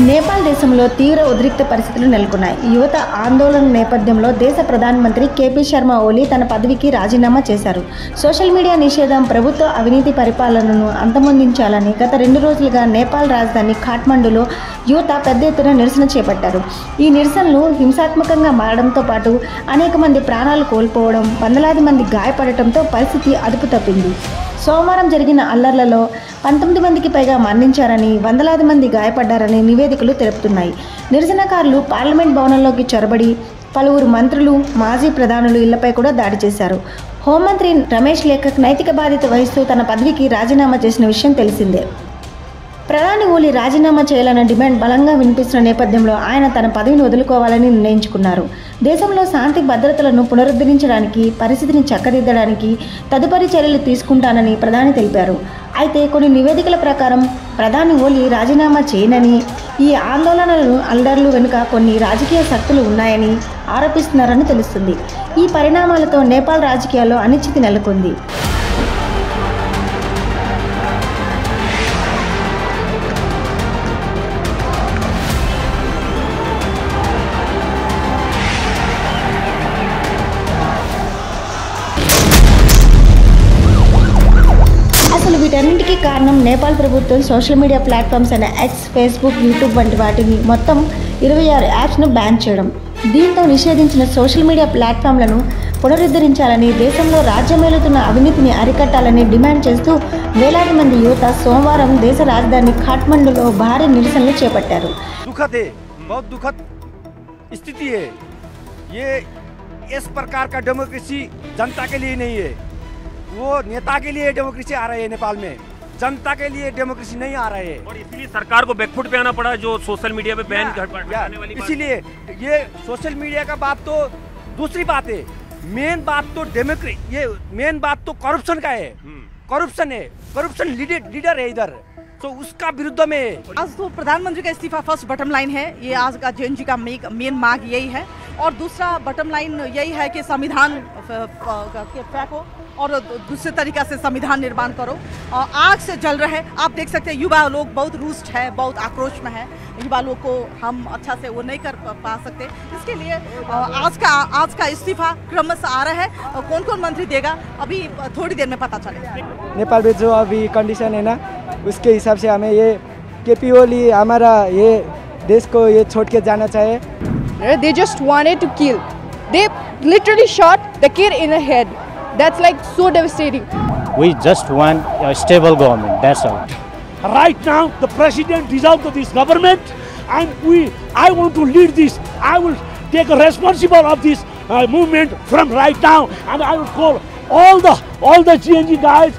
నేపాల్ దేశంలో తీవ్ర ఉద్రిక్త పరిస్థితులు నెలకొన్నాయి. యువత ఆందోళన నేపథ్యంలో దేశ ప్రధానమంత్రి కేపీ శర్మ ఓలీ తన పదవికి రాజీనామా చేశారు. సోషల్ మీడియా నిషేధం, ప్రభుత్వ అవినీతి పరిపాలనను అంతమొందించాలని గత 2 రోజులుగా నేపాల్ రాజధాని ఖాట్మండులో యువత పెద్ద ఎత్తున నిరసన చేపట్టారు. ఈ నిరసనలు హింసాత్మకంగా మారడంతో పాటు అనేక మంది ప్రాణాలు కోల్పోవడం, వందలాది మంది గాయపడటంతో పరిస్థితి అదుపు తప్పింది. సోమవారం జరిగిన అల్లర్లలో 19 మందికి పైగా మరణించారని, వందలాది మంది గాయపడ్డారని నివేదికలు తెలుపుతున్నాయి. నిరసనకారులు పార్లమెంట్ భవనంలోకి చొరబడి పలువురు మంత్రులు, మాజీ ప్రధానులు ఇళ్లపై కూడా దాడి చేశారు. హోంమంత్రి రమేష్ లేఖక్ నైతిక బాధ్యత వహిస్తూ తన పదవికి రాజీనామా చేసిన విషయం తెలిసిందే. ప్రధాని ఓలీ రాజీనామా చేయాలన్న డిమాండ్ బలంగా వినిపిస్తున్న నేపథ్యంలో ఆయన తన పదవిని వదులుకోవాలని నిర్ణయించుకున్నారు. దేశంలో శాంతి భద్రతలను పునరుద్ధరించడానికి, పరిస్థితిని చక్కదిద్దడానికి తదుపరి చర్యలు తీసుకుంటానని ప్రధాని తెలిపారు. అయితే కొన్ని నివేదికల ప్రకారం ప్రధాని ఓలీ రాజీనామా చేయనని, ఈ ఆందోళనలు అల్లర్లు వెనుక కొన్ని రాజకీయ శక్తులు ఉన్నాయని ఆరోపిస్తున్నారని తెలుస్తుంది. ఈ పరిణామాలతో నేపాల్ రాజకీయాల్లో అనిశ్చితి నెలకొంది. అసలు వీటన్నింటికీ కారణం నేపాల్ ప్రభుత్వం సోషల్ మీడియా ప్లాట్ఫామ్స్ అయిన ఎక్స్, ఫేస్బుక్, యూట్యూబ్ వంటి వాటిని మొత్తం 26 యాప్స్ను బ్యాన్ చేయడం. దీంతో నిషేధించిన సోషల్ మీడియా ప్లాట్ఫామ్లను పునరుద్ధరించాలని, దేశంలో రాజ్యమేలుతున్న అవినీతిని అరికట్టాలని డిమాండ్ చేస్తూ వేలాది మంది యువత సోమవారం దేశ రాజధాని ఖాట్మండులో భారీ నిరసనలు చేపట్టారు. स्थिति है ये, इस प्रकार का डेमोक्रेसी जनता के लिए नहीं है। वो नेता के लिए डेमोक्रेसी आ रही है नेपाल में, जनता के लिए डेमोक्रेसी नहीं आ रहा है। और इसीलिए सरकार को बैकफुट पे आना पड़ा जो सोशल मीडिया पे बैन करने वाली। इसीलिए ये सोशल मीडिया का बात तो दूसरी बात है, मेन बात तो डेमोक्रेसी, ये मेन बात तो करप्शन का है। करप्शन लीडर है इधर, तो उसका विरुद्ध में। आज तो प्रधानमंत्री का इस्तीफा फर्स्ट बटम लाइन है, ये आज का जेएनजी का मेन मांग यही है। और दूसरा बटम लाइन यही है कि संविधान फेंको और दूसरे तरीका से संविधान निर्माण करो। आग से जल रहे, आप देख सकते हैं युवा लोग बहुत रुष्ट है, बहुत आक्रोश में है। युवा लोग को हम अच्छा से वो नहीं कर पा सकते, इसके लिए आज का इस्तीफा क्रमशः आ रहा है। कौन कौन मंत्री देगा अभी थोड़ी देर में पता चलेगा। नेपाल में जो अभी कंडीशन है ना, उसके हिसाब से हमें ये केपी ओली हमारा ये देश को ये छोड़ के जाना चाहिए। They just wanted to kill. They literally shot the kid in the head. That's like so devastating. We just want a stable government, that's all. Right now the president dissolved this government and I want to lead this. I will take a responsible of this movement from right now, and I will call all the GNG guys.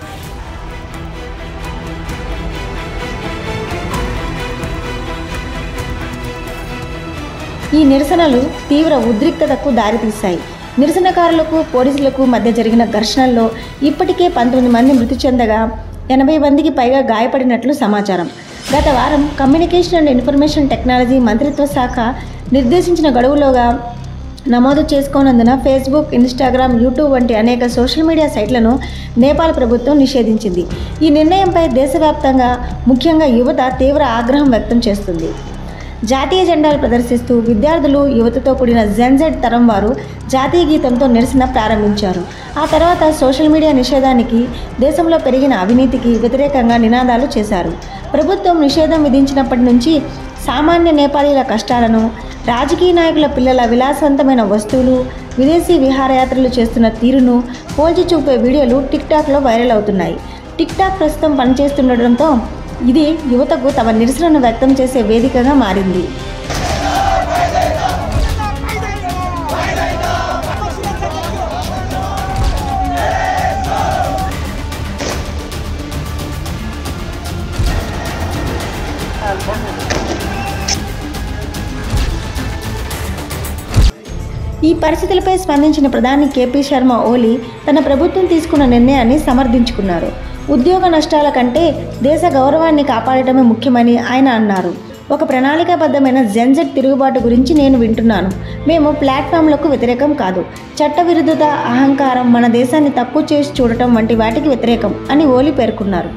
ఈ నిరసనలు తీవ్ర ఉద్రిక్తతకు దారితీశాయి. నిరసనకారులకు, పోలీసులకు మధ్య జరిగిన ఘర్షణల్లో ఇప్పటికే 19 మంది మృతి చెందగా 80 మందికి పైగా గాయపడినట్లు సమాచారం. గత వారం కమ్యూనికేషన్ అండ్ ఇన్ఫర్మేషన్ టెక్నాలజీ మంత్రిత్వ శాఖ నిర్దేశించిన గడువులోగా నమోదు చేసుకోనందున ఫేస్బుక్, ఇన్స్టాగ్రామ్, యూట్యూబ్ వంటి అనేక సోషల్ మీడియా సైట్లను నేపాల్ ప్రభుత్వం నిషేధించింది. ఈ నిర్ణయంపై దేశవ్యాప్తంగా ముఖ్యంగా యువత తీవ్ర ఆగ్రహం వ్యక్తం చేస్తుంది. జాతీయ జెండాలు ప్రదర్శిస్తూ విద్యార్థులు, యువతతో కూడిన జెన్జెడ్ తరం వారు జాతీయ గీతంతో నిరసన ప్రారంభించారు. ఆ తర్వాత సోషల్ మీడియా నిషేధానికి, దేశంలో పెరిగిన అవినీతికి వ్యతిరేకంగా నినాదాలు చేశారు. ప్రభుత్వం నిషేధం విధించినప్పటి నుంచి సామాన్య నేపాలీల కష్టాలను, రాజకీయ నాయకుల పిల్లల విలాసవంతమైన వస్తువులు, విదేశీ విహారయాత్రలు చేస్తున్న తీరును పోల్చి చూపే వీడియోలు టిక్టాక్లో వైరల్ అవుతున్నాయి. టిక్టాక్ ప్రస్తుతం పనిచేస్తుండటంతో ఇది యువతకు తమ నిరసనను వ్యక్తం చేసే వేదికగా మారింది. ఈ పరిస్థితులపై స్పందించిన ప్రధాని కేపీ శర్మ ఓలీ తన ప్రభుత్వం తీసుకున్న నిర్ణయాన్ని సమర్థించుకున్నారు. ఉద్యోగ నష్టాల కంటే దేశ గౌరవాన్ని కాపాడటమే ముఖ్యమని ఆయన అన్నారు. ఒక ప్రణాళికాబద్ధమైన జెన్జెడ్ తిరుగుబాటు గురించి నేను వింటున్నాను. మేము ప్లాట్ఫామ్లకు వ్యతిరేకం కాదు. చట్టవిరుద్ధత, అహంకారం, మన దేశాన్ని తక్కువ చేసి చూడటం వంటి వాటికి వ్యతిరేకం అని ఓలీ పేర్కొన్నారు.